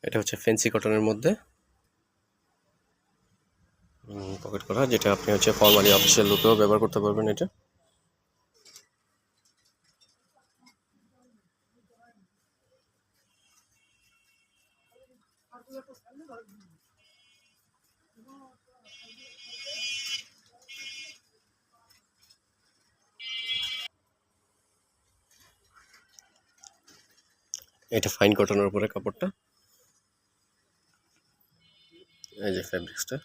এটা হচ্ছে ফেন্সি কটনের মধ্যে পকেট করা, যেটা আপনি হচ্ছে ফর্মালি অফিসিয়াল লুকেও ব্যবহার করতে পারবেন। এটা ফাইন কটনের উপরে কাপড়টা, এই যে ফ্যাব্রিক্সটা।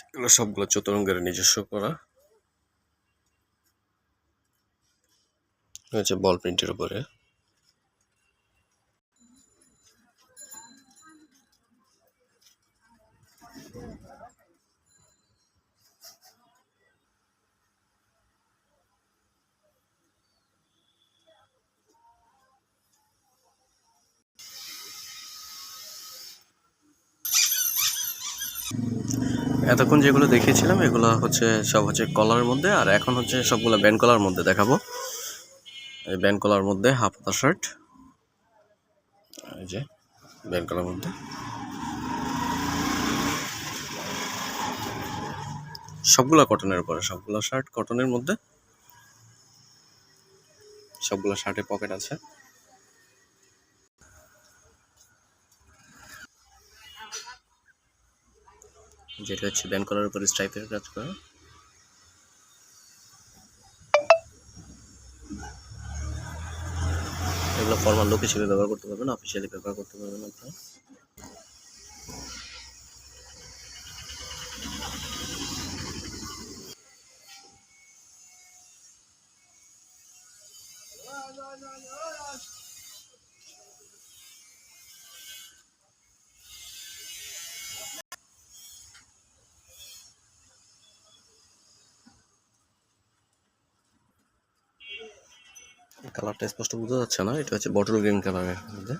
এগুলো সবগুলো চতুরঙ্গের নিজস্ব করা, হচ্ছে বল প্রিন্টের উপরে। এতক্ষণ যেগুলো দেখিয়েছিলাম এগুলো হচ্ছে সব হচ্ছে কলারের মধ্যে, আর এখন হচ্ছে সবগুলো ব্যান্ড কলার মধ্যে দেখাবো। এই ব্যান্ড কলার মধ্যে হাফ হাতা শার্ট, এই যে ব্যান্ড কলার মধ্যে সবগুলা কটনের উপরে, সবগুলো শার্ট কটনের মধ্যে, সবগুলো শার্টে পকেট আছে। যেটা হচ্ছে ব্যান্ড কলার উপরে স্ট্রাইপের কাজ করা। এগুলো ফর্মাল লুক হিসেবে ব্যবহার করতে পারবেন, অফিসিয়ালি ব্যবহার করতে পারবেন আপনারা। কালারটা স্পষ্ট বোঝা যাচ্ছে না, এটা হচ্ছে বটল গ্রিন কালারের মধ্যে।